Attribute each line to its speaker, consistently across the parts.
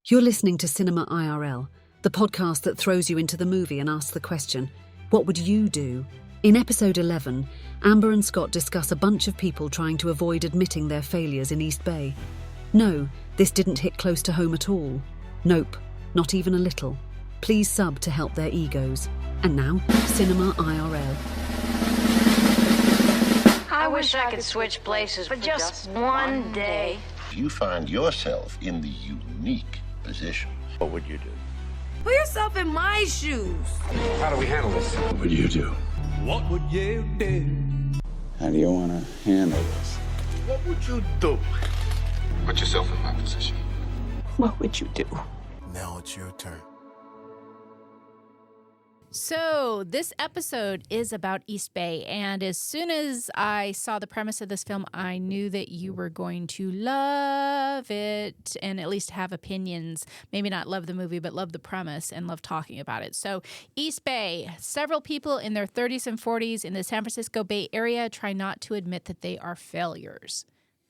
Speaker 1: You're listening to Cinema IRL, the podcast that throws you into the movie and asks the question, what would you do? In episode 11, Amber and Scott discuss a bunch of people trying to avoid admitting their failures in East Bay. No, this didn't hit close to home at all. Nope, not even a little. Please sub to help their egos. And now, Cinema IRL.
Speaker 2: I wish I could switch places for just one day.
Speaker 3: You find yourself in the unique position.
Speaker 4: What would you do?
Speaker 5: Put yourself in my shoes.
Speaker 4: How do we handle this?
Speaker 3: What would you do?
Speaker 6: What would you do?
Speaker 7: How do you want to handle this?
Speaker 3: What would you do?
Speaker 4: Put yourself in my position.
Speaker 5: What would you do?
Speaker 6: Now it's your turn.
Speaker 8: So this episode is about East Bay, and as soon as I saw the premise of this film, I knew that you were going to love it and at least have opinions. Maybe not love the movie, but love the premise and love talking about it. So East Bay, several people in their 30s and 40s in the San Francisco Bay Area try not to admit that they are failures.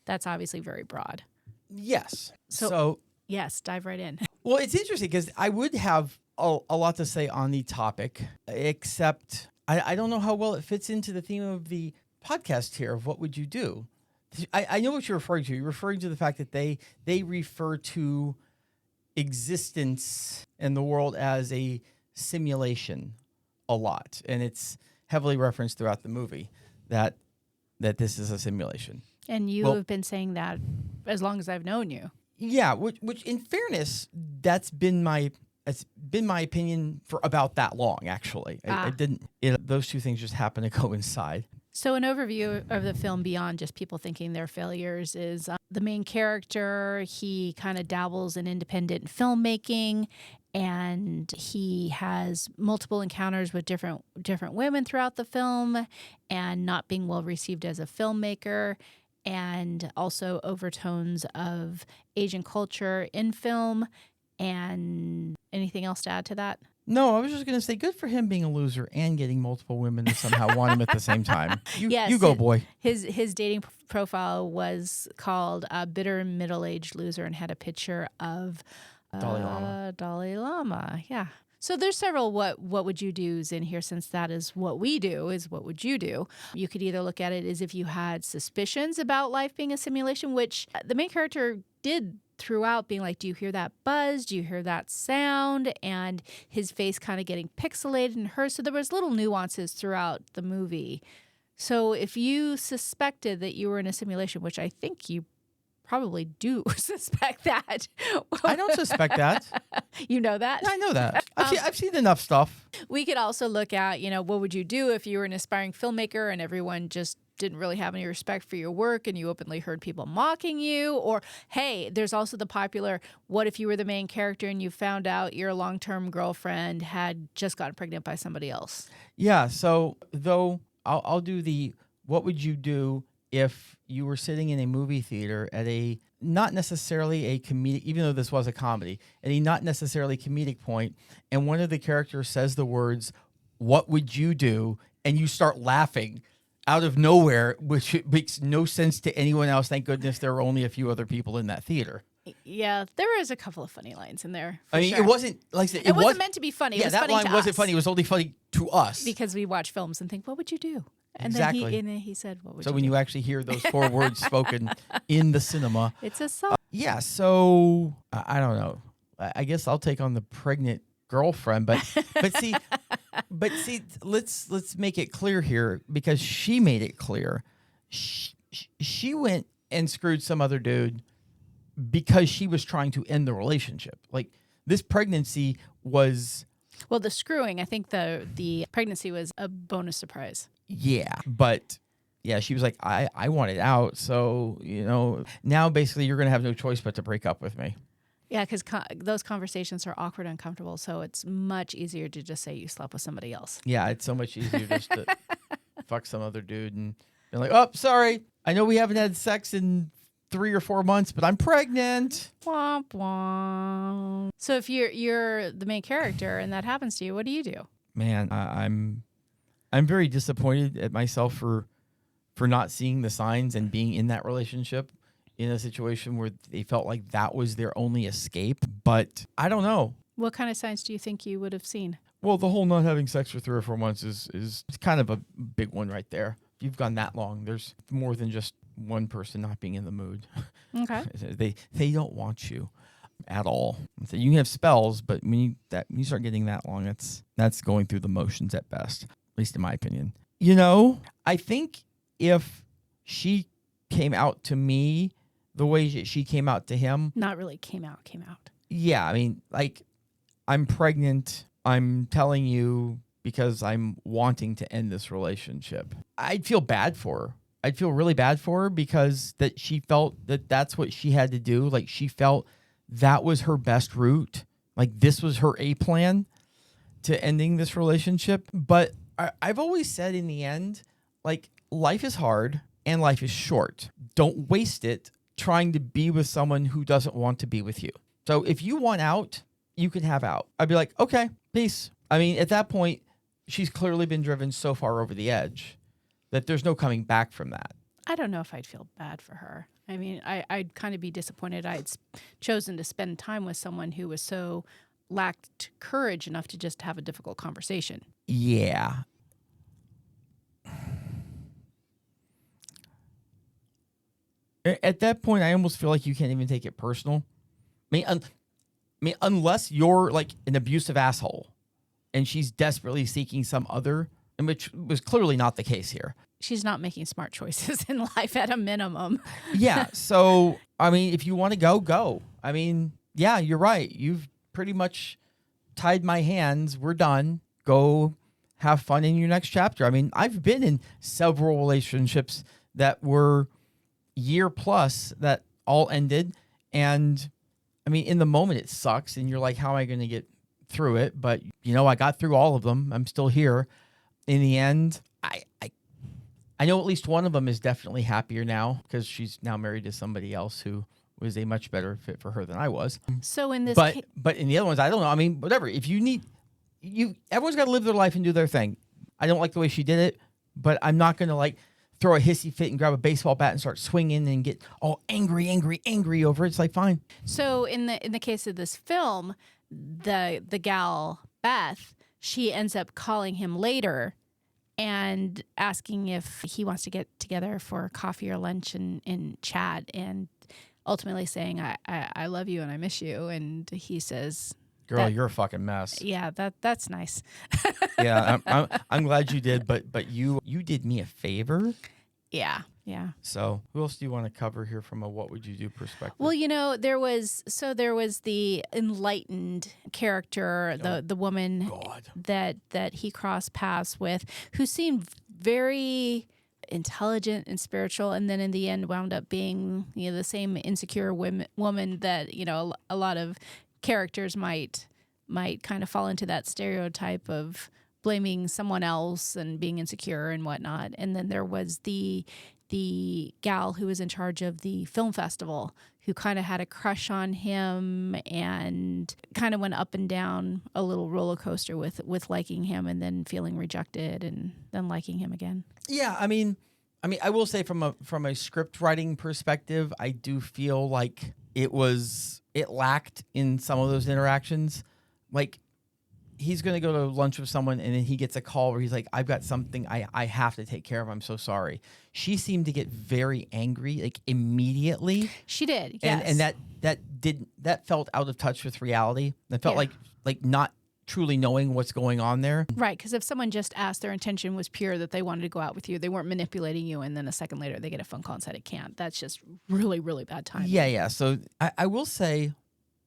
Speaker 8: That's obviously very broad.
Speaker 9: Yes.
Speaker 8: So yes, dive right in.
Speaker 9: Well, it's interesting because I would have a lot to say on the topic, except I don't know how well it fits into the theme of the podcast here of what would you do? I know what you're referring to. You're referring to the fact that they refer to existence in the world as a simulation a lot. And it's heavily referenced throughout the movie that this is a simulation.
Speaker 8: And you have been saying that as long as I've known you.
Speaker 9: Yeah, which in fairness, that's been my opinion for about that long, actually. Those two things just happen to coincide.
Speaker 8: So an overview of the film beyond just people thinking they're failures is the main character, he kind of dabbles in independent filmmaking, and he has multiple encounters with different women throughout the film and not being well received as a filmmaker, and also overtones of Asian culture in film. And anything else to add to that?
Speaker 9: No, I was just going to say good for him being a loser and getting multiple women to somehow want him at the same time. You go, boy.
Speaker 8: His dating profile was called Bitter Middle-Aged Loser and had a picture of Dalai Lama, yeah. So there's several what would you do's in here, since that is what we do, is what would you do. You could either look at it as if you had suspicions about life being a simulation, which the main character did throughout, being like, do you hear that buzz? Do you hear that sound? And his face kind of getting pixelated and hers. So there was little nuances throughout the movie. So if you suspected that you were in a simulation, which I think you probably do suspect that.
Speaker 9: I don't suspect that.
Speaker 8: You know that?
Speaker 9: I know that. I've seen enough stuff.
Speaker 8: We could also look at, what would you do if you were an aspiring filmmaker and everyone just didn't really have any respect for your work and you openly heard people mocking you? Or, hey, there's also the popular, what if you were the main character and you found out your long-term girlfriend had just gotten pregnant by somebody else? Yeah, so though I'll do the what would you do if you were sitting in a movie theater at a not necessarily a comedic, even though this was a comedy, at a not necessarily comedic point, and one of the characters says the words, what would you do? And you start laughing out of nowhere, which makes no sense to anyone else. Thank goodness there were only a few other people in that theater. Yeah, there was a couple of funny lines in there.
Speaker 9: Sure. It wasn't like I said,
Speaker 8: it wasn't meant to be funny.
Speaker 9: Yeah,
Speaker 8: it was
Speaker 9: that
Speaker 8: funny
Speaker 9: line
Speaker 8: to
Speaker 9: wasn't
Speaker 8: us.
Speaker 9: funny. It was only funny to us
Speaker 8: because we watch films and think, what would you do? And
Speaker 9: exactly.
Speaker 8: then he said, what would you do?
Speaker 9: So when you actually hear those four words spoken in the cinema.
Speaker 8: It's a song.
Speaker 9: Yeah, so I don't know. I guess I'll take on the pregnant girlfriend, but see, let's make it clear here, because she made it clear. She went and screwed some other dude because she was trying to end the relationship. Like, this pregnancy was...
Speaker 8: Well, the screwing, I think the pregnancy was a bonus surprise.
Speaker 9: Yeah, but yeah, she was like, I want it out. So, now basically you're going to have no choice but to break up with me.
Speaker 8: Yeah, because those conversations are awkward and uncomfortable. So it's much easier to just say you slept with somebody else.
Speaker 9: Yeah, it's so much easier just to fuck some other dude and be like, oh, sorry. I know we haven't had sex in 3 or 4 months, but I'm pregnant.
Speaker 8: Womp womp. So if you're the main character and that happens to you, what do you do?
Speaker 9: Man, I'm very disappointed at myself for not seeing the signs and being in that relationship in a situation where they felt like that was their only escape. But I don't know.
Speaker 8: What kind of signs do you think you would have seen?
Speaker 9: Well, the whole not having sex for 3 or 4 months is kind of a big one right there. If you've gone that long, there's more than just one person not being in the mood.
Speaker 8: Okay.
Speaker 9: They don't want you at all. So you can have spells, but when you start getting that long, that's going through the motions at best, at least in my opinion. I think if she came out to me the way that she came out to him.
Speaker 8: Not really came out.
Speaker 9: Yeah, I mean, like, I'm pregnant. I'm telling you because I'm wanting to end this relationship. I'd feel bad for her. I'd feel really bad for her because that she felt that that's what she had to do. Like, she felt that was her best route. Like, this was her A plan to ending this relationship. But I've always said in the end, like, life is hard and life is short. Don't waste it trying to be with someone who doesn't want to be with you. So if you want out, you can have out. I'd be like, okay, peace. I mean, at that point, she's clearly been driven so far over the edge that there's no coming back from that.
Speaker 8: I don't know if I'd feel bad for her. I mean, I'd kind of be disappointed I'd chosen to spend time with someone who was so lacked courage enough to just have a difficult conversation.
Speaker 9: Yeah. At that point, I almost feel like you can't even take it personal. I mean, unless you're like an abusive asshole and she's desperately seeking some other, and which was clearly not the case here.
Speaker 8: She's not making smart choices in life at a minimum.
Speaker 9: Yeah. So, I mean, if you want to go. I mean, yeah, you're right. You've pretty much tied my hands. We're done. Go have fun in your next chapter. I mean, I've been in several relationships that were year plus that all ended. And I mean, in the moment it sucks and you're like, how am I going to get through it? But I got through all of them. I'm still here. In the end, I know at least one of them is definitely happier now because she's now married to somebody else who was a much better fit for her than I was.
Speaker 8: So in this
Speaker 9: but in the other ones, I don't know. I mean, whatever. If you need everyone's got to live their life and do their thing. I don't like the way she did it, but I'm not going to like throw a hissy fit and grab a baseball bat and start swinging and get all angry over it. It's like, fine.
Speaker 8: So in the case of this film, the gal Beth, she ends up calling him later and asking if he wants to get together for coffee or lunch and chat, and ultimately saying, I love you and I miss you. And he says,
Speaker 9: girl, you're a fucking mess.
Speaker 8: Yeah, that's nice.
Speaker 9: Yeah, I'm glad you did, but you did me a favor.
Speaker 8: Yeah.
Speaker 9: So who else do you want to cover here from a what would you do perspective?
Speaker 8: Well, there was the enlightened character, the woman that he crossed paths with, who seemed very intelligent and spiritual, and then in the end wound up being the same insecure woman that a lot of characters might kind of fall into that stereotype of blaming someone else and being insecure and whatnot. And then there was the gal who was in charge of the film festival who kind of had a crush on him and kind of went up and down a little roller coaster with liking him and then feeling rejected and then liking him again.
Speaker 9: Yeah, I mean, I will say from a script writing perspective, I do feel like it lacked in some of those interactions. Like, he's going to go to lunch with someone and then he gets a call where he's like, I've got something I have to take care of. I'm so sorry. She seemed to get very angry, like, immediately.
Speaker 8: She did, yes.
Speaker 9: And that felt out of touch with reality. That felt like not truly knowing what's going on there.
Speaker 8: Right, because if someone just asked, their intention was pure that they wanted to go out with you, they weren't manipulating you, and then a second later they get a phone call and said it can't. That's just really, really bad timing.
Speaker 9: Yeah. So I will say,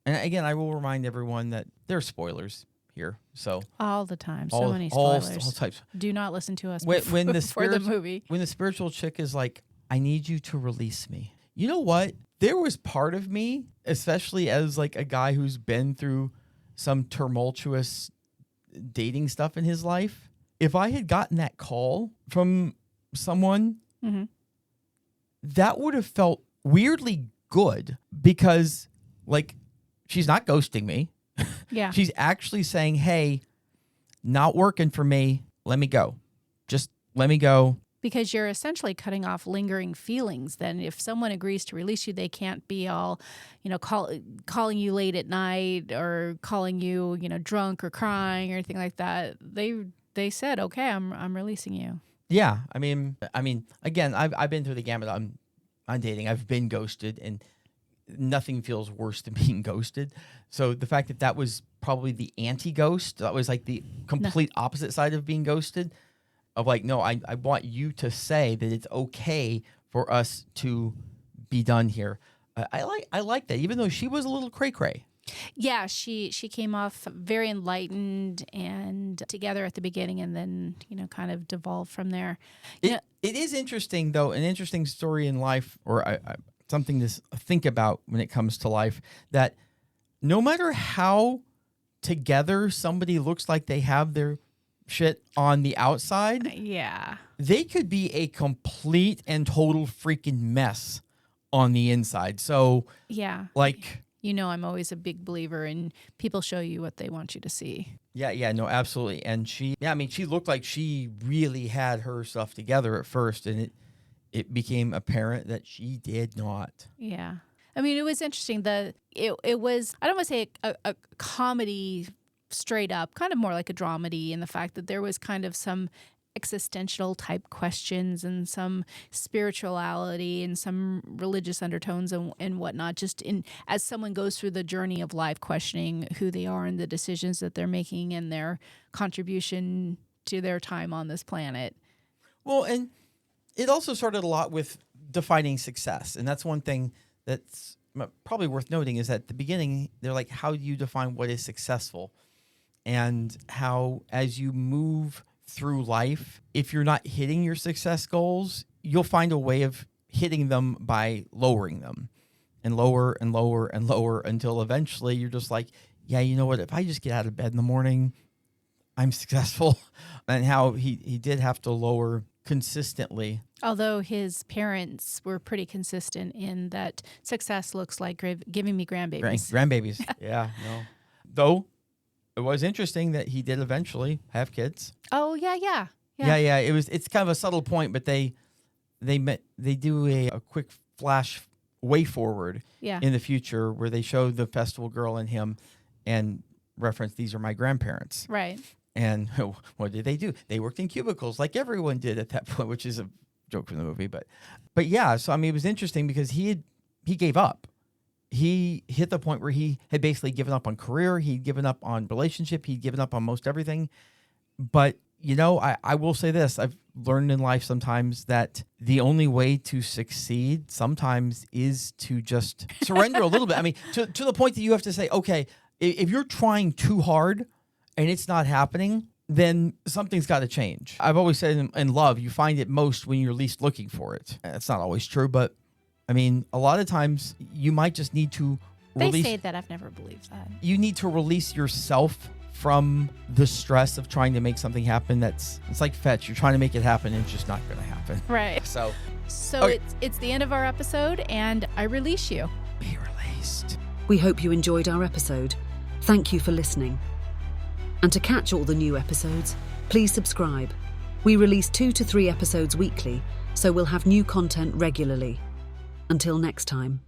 Speaker 9: and again, I will remind everyone that there are spoilers here. So
Speaker 8: all the time, so many spoilers.
Speaker 9: All types.
Speaker 8: Do not listen to us
Speaker 9: when
Speaker 8: before the movie.
Speaker 9: When the spiritual chick is like, I need you to release me. You know what? There was part of me, especially as like a guy who's been through some tumultuous dating stuff in his life. If I had gotten that call from someone, that would have felt weirdly good because, like, she's not ghosting me.
Speaker 8: Yeah.
Speaker 9: She's actually saying, hey, not working for me. Let me go. Just let me go.
Speaker 8: Because you're essentially cutting off lingering feelings. Then if someone agrees to release you, they can't be all, calling you late at night or calling you, drunk or crying or anything like that. They said, okay, I'm releasing you.
Speaker 9: Yeah. I mean, again, I've been through the gamut on dating. I've been ghosted, and nothing feels worse than being ghosted. So the fact that was probably the anti-ghost, that was like the complete opposite side of being ghosted. Of like, no, I want you to say that it's okay for us to be done here. I like that, even though she was a little cray-cray.
Speaker 8: Yeah, she came off very enlightened and together at the beginning, and then kind of devolved from there.
Speaker 9: It is interesting, though, an interesting story in life, or something to think about when it comes to life, that no matter how together somebody looks like they have their shit on the outside,
Speaker 8: yeah,
Speaker 9: they could be a complete and total freaking mess on the inside. So
Speaker 8: yeah,
Speaker 9: like,
Speaker 8: I'm always a big believer in people show you what they want you to see.
Speaker 9: Yeah, no, absolutely. And she looked like she really had her stuff together at first, and it became apparent that she did not.
Speaker 8: Yeah, I mean, it was interesting. It was, I don't want to say a comedy straight up, kind of more like a dramedy, in the fact that there was kind of some existential type questions and some spirituality and some religious undertones and whatnot, just as someone goes through the journey of life, questioning who they are and the decisions that they're making and their contribution to their time on this planet.
Speaker 9: Well, and it also started a lot with defining success, and that's one thing that's probably worth noting, is that at the beginning they're like, how do you define what is successful? And how, as you move through life, if you're not hitting your success goals, you'll find a way of hitting them by lowering them, and lower and lower and lower, until eventually you're just like, yeah, you know what? If I just get out of bed in the morning, I'm successful. And how he did have to lower consistently.
Speaker 8: Although his parents were pretty consistent in that success looks like giving me grandbabies.
Speaker 9: Grandbabies. Yeah, no. Though, it was interesting that he did eventually have kids.
Speaker 8: Oh, yeah.
Speaker 9: Yeah. It's kind of a subtle point, but they do a quick flash way forward in the future, where they show the festival girl and him and reference, these are my grandparents.
Speaker 8: Right.
Speaker 9: And what did they do? They worked in cubicles like everyone did at that point, which is a joke from the movie. But yeah, so I mean, it was interesting because he gave up. He hit the point where he had basically given up on career. He'd given up on relationship. He'd given up on most everything. But, I will say this. I've learned in life sometimes that the only way to succeed sometimes is to just surrender a little bit. I mean, to the point that you have to say, okay, if you're trying too hard and it's not happening, then something's got to change. I've always said in love, you find it most when you're least looking for it. That's not always true, but I mean, a lot of times you might just need to release.
Speaker 8: They say that. I've never believed that. You
Speaker 9: need to release yourself from the stress of trying to make something happen. It's like fetch. You're trying to make it happen, and it's just not going to happen.
Speaker 8: Right.
Speaker 9: So
Speaker 8: okay. It's the end of our episode, and I release you.
Speaker 9: Be released.
Speaker 1: We hope you enjoyed our episode. Thank you for listening. And to catch all the new episodes, please subscribe. We release 2 to 3 episodes weekly, so we'll have new content regularly. Until next time.